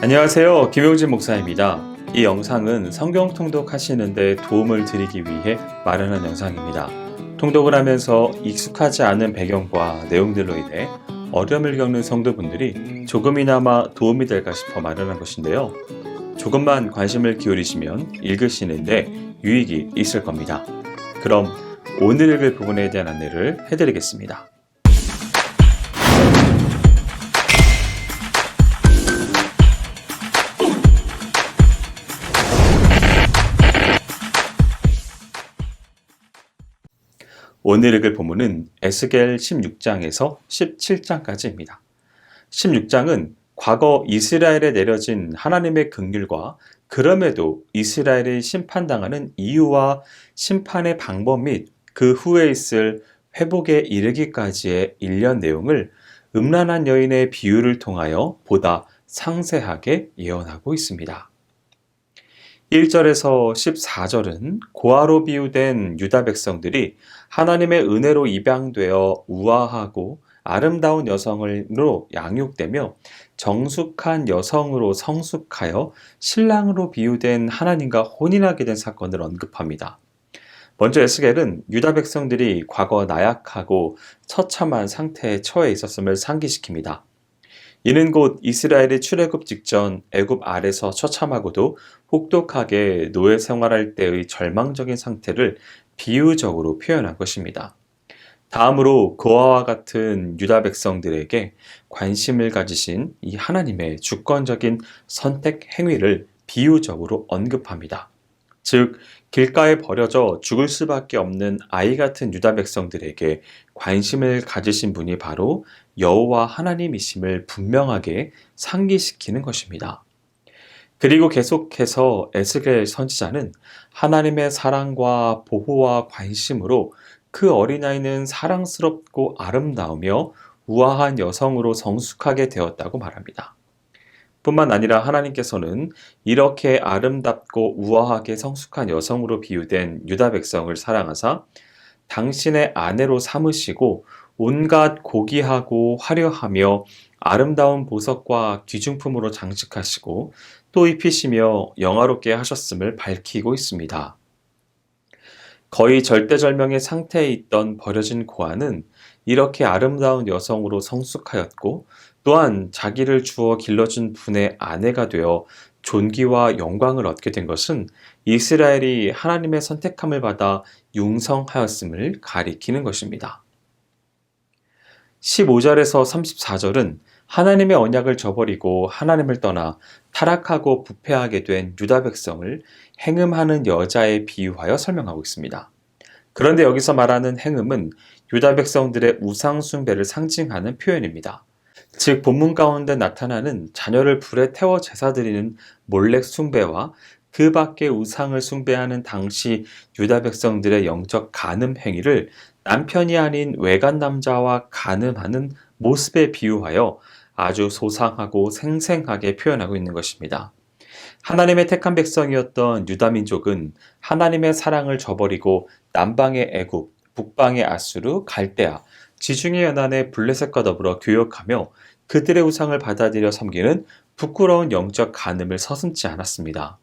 안녕하세요. 김용진 목사입니다. 이 영상은 성경 통독하시는 데 도움을 드리기 위해 마련한 영상입니다. 통독을 하면서 익숙하지 않은 배경과 내용들로 인해 어려움을 겪는 성도분들이 조금이나마 도움이 될까 싶어 마련한 것인데요. 조금만 관심을 기울이시면 읽으시는데 유익이 있을 겁니다. 그럼 오늘 읽을 부분에 대한 안내를 해드리겠습니다. 오늘 읽을 본문은 에스겔 16장에서 17장까지입니다. 16장은 과거 이스라엘에 내려진 하나님의 긍휼과 그럼에도 이스라엘이 심판당하는 이유와 심판의 방법 및 그 후에 있을 회복에 이르기까지의 일련 내용을 음란한 여인의 비유를 통하여 보다 상세하게 예언하고 있습니다. 1절에서 14절은 고아로 비유된 유다 백성들이 하나님의 은혜로 입양되어 우아하고 아름다운 여성으로 양육되며 정숙한 여성으로 성숙하여 신랑으로 비유된 하나님과 혼인하게 된 사건을 언급합니다. 먼저 에스겔은 유다 백성들이 과거 나약하고 처참한 상태에 처해 있었음을 상기시킵니다. 이는 곧 이스라엘이 출애굽 직전 애굽 아래서 처참하고도 혹독하게 노예 생활할 때의 절망적인 상태를 비유적으로 표현한 것입니다. 다음으로 그와 같은 유다 백성들에게 관심을 가지신 이 하나님의 주권적인 선택 행위를 비유적으로 언급합니다. 즉, 길가에 버려져 죽을 수밖에 없는 아이 같은 유다 백성들에게 관심을 가지신 분이 바로 여호와 하나님이심을 분명하게 상기시키는 것입니다. 그리고 계속해서 에스겔 선지자는 하나님의 사랑과 보호와 관심으로 그 어린아이는 사랑스럽고 아름다우며 우아한 여성으로 성숙하게 되었다고 말합니다. 뿐만 아니라 하나님께서는 이렇게 아름답고 우아하게 성숙한 여성으로 비유된 유다 백성을 사랑하사 당신의 아내로 삼으시고 온갖 고귀하고 화려하며 아름다운 보석과 귀중품으로 장식하시고 또 입히시며 영화롭게 하셨음을 밝히고 있습니다. 거의 절대절명의 상태에 있던 버려진 고아는 이렇게 아름다운 여성으로 성숙하였고 또한 자기를 주어 길러준 분의 아내가 되어 존귀와 영광을 얻게 된 것은 이스라엘이 하나님의 선택함을 받아 융성하였음을 가리키는 것입니다. 15절에서 34절은 하나님의 언약을 저버리고 하나님을 떠나 타락하고 부패하게 된 유다 백성을 행음하는 여자에 비유하여 설명하고 있습니다. 그런데 여기서 말하는 행음은 유다 백성들의 우상 숭배를 상징하는 표현입니다. 즉 본문 가운데 나타나는 자녀를 불에 태워 제사드리는 몰렉 숭배와 그 밖의 우상을 숭배하는 당시 유다 백성들의 영적 간음 행위를 남편이 아닌 외간 남자와 간음하는 모습에 비유하여 아주 소상하고 생생하게 표현하고 있는 것입니다. 하나님의 택한 백성이었던 유다 민족은 하나님의 사랑을 저버리고 남방의 애굽, 북방의 아수르, 갈대아, 지중해 연안의 블레셋과 더불어 교역하며 그들의 우상을 받아들여 섬기는 부끄러운 영적 간음을 서슴지 않았습니다.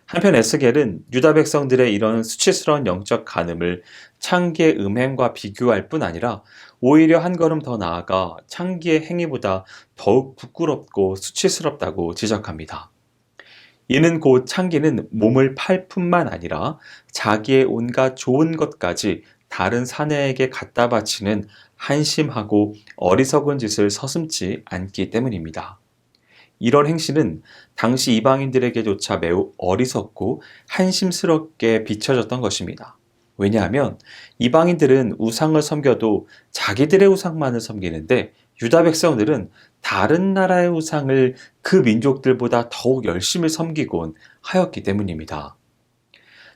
한편 에스겔은 유다 백성들의 이런 수치스러운 영적 간음을 창기의 음행과 비교할 뿐 아니라 오히려 한 걸음 더 나아가 창기의 행위보다 더욱 부끄럽고 수치스럽다고 지적합니다. 이는 곧 창기는 몸을 팔 뿐만 아니라 자기의 온갖 좋은 것까지 다른 사내에게 갖다 바치는 한심하고 어리석은 짓을 서슴지 않기 때문입니다. 이런 행실은 당시 이방인들에게조차 매우 어리석고 한심스럽게 비춰졌던 것입니다. 왜냐하면 이방인들은 우상을 섬겨도 자기들의 우상만을 섬기는데 유다 백성들은 다른 나라의 우상을 그 민족들보다 더욱 열심히 섬기곤 하였기 때문입니다.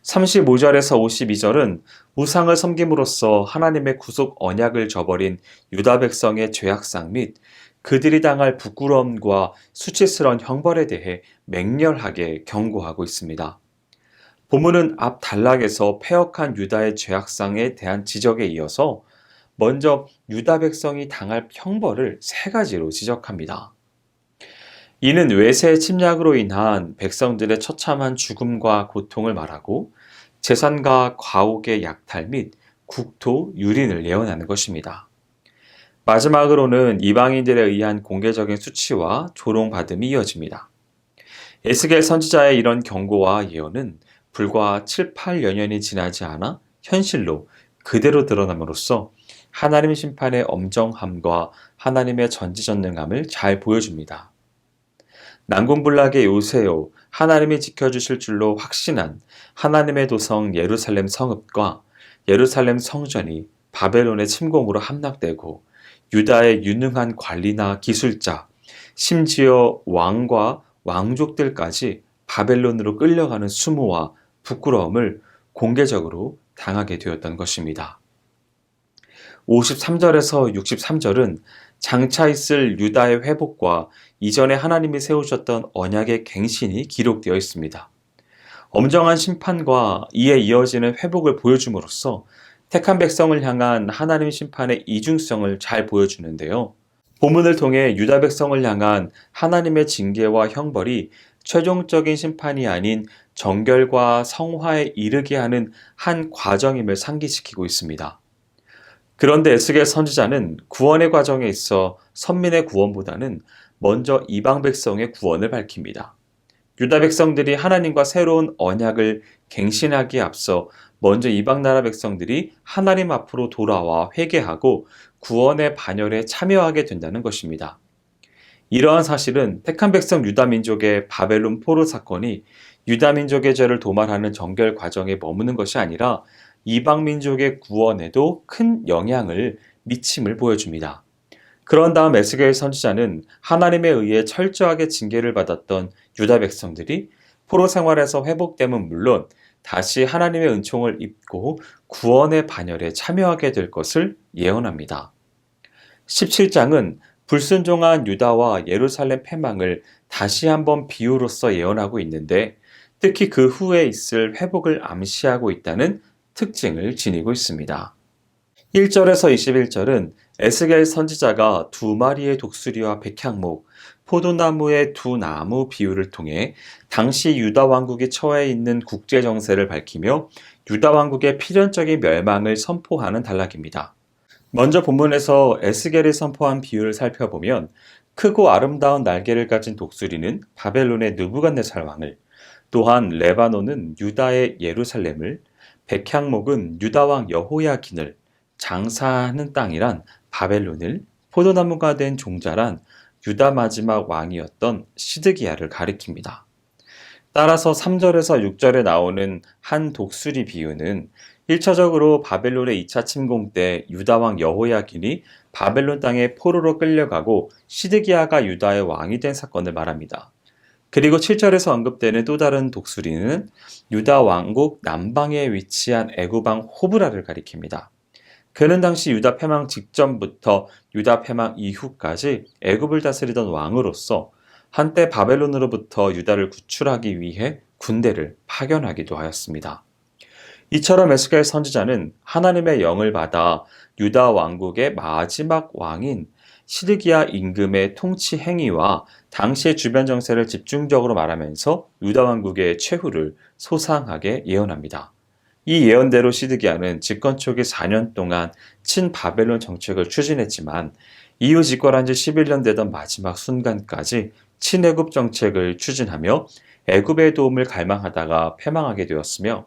35절에서 52절은 우상을 섬김으로써 하나님의 구속 언약을 저버린 유다 백성의 죄악상 및 그들이 당할 부끄러움과 수치스러운 형벌에 대해 맹렬하게 경고하고 있습니다. 본문은 앞 단락에서 패역한 유다의 죄악상에 대한 지적에 이어서 먼저 유다 백성이 당할 형벌을 세 가지로 지적합니다. 이는 외세 침략으로 인한 백성들의 처참한 죽음과 고통을 말하고 재산과 과옥의 약탈 및 국토 유린을 예언하는 것입니다. 마지막으로는 이방인들에 의한 공개적인 수치와 조롱받음이 이어집니다. 에스겔 선지자의 이런 경고와 예언은 불과 7, 8여 년이 지나지 않아 현실로 그대로 드러남으로써 하나님의 심판의 엄정함과 하나님의 전지전능함을 잘 보여줍니다. 난공불락의 요새요, 하나님이 지켜주실 줄로 확신한 하나님의 도성 예루살렘 성읍과 예루살렘 성전이 바벨론의 침공으로 함락되고 유다의 유능한 관리나 기술자, 심지어 왕과 왕족들까지 바벨론으로 끌려가는 수모와 부끄러움을 공개적으로 당하게 되었던 것입니다. 53절에서 63절은 장차 있을 유다의 회복과 이전에 하나님이 세우셨던 언약의 갱신이 기록되어 있습니다. 엄정한 심판과 이에 이어지는 회복을 보여줌으로써 택한 백성을 향한 하나님의 심판의 이중성을 잘 보여주는데요. 본문을 통해 유다 백성을 향한 하나님의 징계와 형벌이 최종적인 심판이 아닌 정결과 성화에 이르게 하는 한 과정임을 상기시키고 있습니다. 그런데 에스겔 선지자는 구원의 과정에 있어 선민의 구원보다는 먼저 이방 백성의 구원을 밝힙니다. 유다 백성들이 하나님과 새로운 언약을 갱신하기에 앞서 먼저 이방 나라 백성들이 하나님 앞으로 돌아와 회개하고 구원의 반열에 참여하게 된다는 것입니다. 이러한 사실은 택한 백성 유다 민족의 바벨론 포로 사건이 유다 민족의 죄를 도말하는 정결 과정에 머무는 것이 아니라 이방 민족의 구원에도 큰 영향을 미침을 보여줍니다. 그런 다음 에스겔 선지자는 하나님에 의해 철저하게 징계를 받았던 유다 백성들이 포로 생활에서 회복됨은 물론 다시 하나님의 은총을 입고 구원의 반열에 참여하게 될 것을 예언합니다. 17장은 불순종한 유다와 예루살렘 패망을 다시 한번 비유로서 예언하고 있는데 특히 그 후에 있을 회복을 암시하고 있다는 특징을 지니고 있습니다. 1절에서 21절은 에스겔 선지자가 두 마리의 독수리와 백향목, 포도나무의 두 나무 비유를 통해 당시 유다 왕국이 처해 있는 국제 정세를 밝히며 유다 왕국의 필연적인 멸망을 선포하는 단락입니다. 먼저 본문에서 에스겔이 선포한 비유를 살펴보면 크고 아름다운 날개를 가진 독수리는 바벨론의 느부갓네살 왕을, 또한 레바논은 유다의 예루살렘을, 백향목은 유다 왕 여호야긴을, 장사하는 땅이란 바벨론을, 포도나무가 된 종자란 유다 마지막 왕이었던 시드기야를 가리킵니다. 따라서 3절에서 6절에 나오는 한 독수리 비유는 1차적으로 바벨론의 2차 침공 때 유다 왕 여호야긴이 바벨론 땅에 포로로 끌려가고 시드기야가 유다의 왕이 된 사건을 말합니다. 그리고 7절에서 언급되는 또 다른 독수리는 유다 왕국 남방에 위치한 애굽 왕 호브라를 가리킵니다. 그는 당시 유다 패망 직전부터 유다 패망 이후까지 애굽을 다스리던 왕으로서 한때 바벨론으로부터 유다를 구출하기 위해 군대를 파견하기도 하였습니다. 이처럼 에스겔 선지자는 하나님의 영을 받아 유다 왕국의 마지막 왕인 시드기야 임금의 통치 행위와 당시의 주변 정세를 집중적으로 말하면서 유다 왕국의 최후를 소상하게 예언합니다. 이 예언대로 시드기야는 집권 초기 4년 동안 친바벨론 정책을 추진했지만 이후 집권한 지 11년 되던 마지막 순간까지 친애굽 정책을 추진하며 애굽의 도움을 갈망하다가 패망하게 되었으며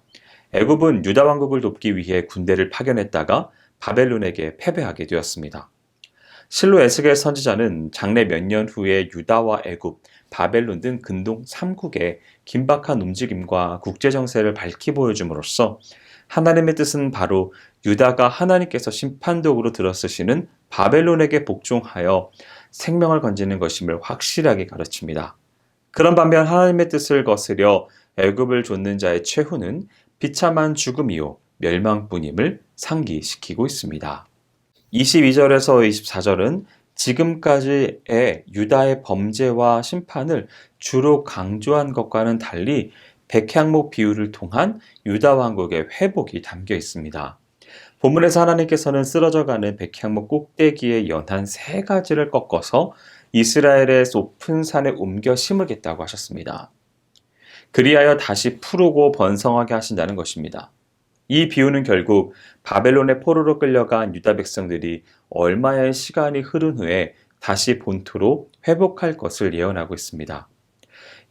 애굽은 유다 왕국을 돕기 위해 군대를 파견했다가 바벨론에게 패배하게 되었습니다. 실로 에스겔 선지자는 장래 몇 년 후에 유다와 애굽, 바벨론 등 근동 3국의 긴박한 움직임과 국제 정세를 밝히 보여줌으로써 하나님의 뜻은 바로 유다가 하나님께서 심판독으로 들어쓰시는 바벨론에게 복종하여 생명을 건지는 것임을 확실하게 가르칩니다. 그런 반면 하나님의 뜻을 거스려 애굽을 좇는 자의 최후는 비참한 죽음이요 멸망뿐임을 상기시키고 있습니다. 22절에서 24절은 지금까지의 유다의 범죄와 심판을 주로 강조한 것과는 달리 백향목 비유를 통한 유다 왕국의 회복이 담겨 있습니다. 본문에서 하나님께서는 쓰러져가는 백향목 꼭대기에 연한 세 가지를 꺾어서 이스라엘의 높은 산에 옮겨 심으겠다고 하셨습니다. 그리하여 다시 푸르고 번성하게 하신다는 것입니다. 이 비유는 결국 바벨론의 포로로 끌려간 유다 백성들이 얼마의 시간이 흐른 후에 다시 본토로 회복할 것을 예언하고 있습니다.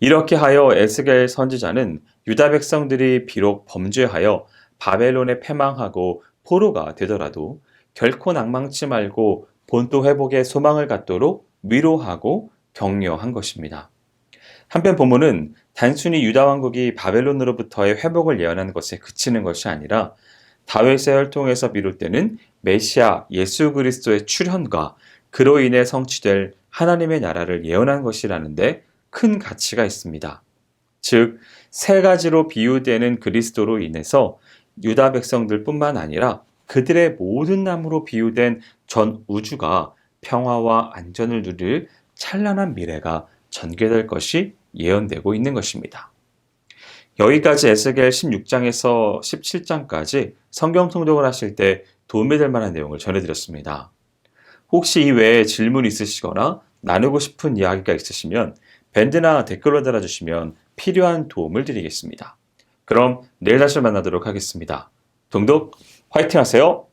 이렇게 하여 에스겔 선지자는 유다 백성들이 비록 범죄하여 바벨론에 패망하고 포로가 되더라도 결코 낭망치 말고 본토 회복의 소망을 갖도록 위로하고 격려한 것입니다. 한편 본문은 단순히 유다 왕국이 바벨론으로부터의 회복을 예언하는 것에 그치는 것이 아니라 다윗의 혈통에서 비롯되는 메시아 예수 그리스도의 출현과 그로 인해 성취될 하나님의 나라를 예언한 것이라는데 큰 가치가 있습니다. 즉, 세 가지로 비유되는 그리스도로 인해서 유다 백성들뿐만 아니라 그들의 모든 남으로 비유된 전 우주가 평화와 안전을 누릴 찬란한 미래가 전개될 것이 예언되고 있는 것입니다. 여기까지 에스겔 16장에서 17장까지 성경 통독을 하실 때 도움이 될 만한 내용을 전해드렸습니다. 혹시 이 외에 질문 있으시거나 나누고 싶은 이야기가 있으시면 밴드나 댓글로 달아주시면 필요한 도움을 드리겠습니다. 그럼 내일 다시 만나도록 하겠습니다. 동독 화이팅 하세요!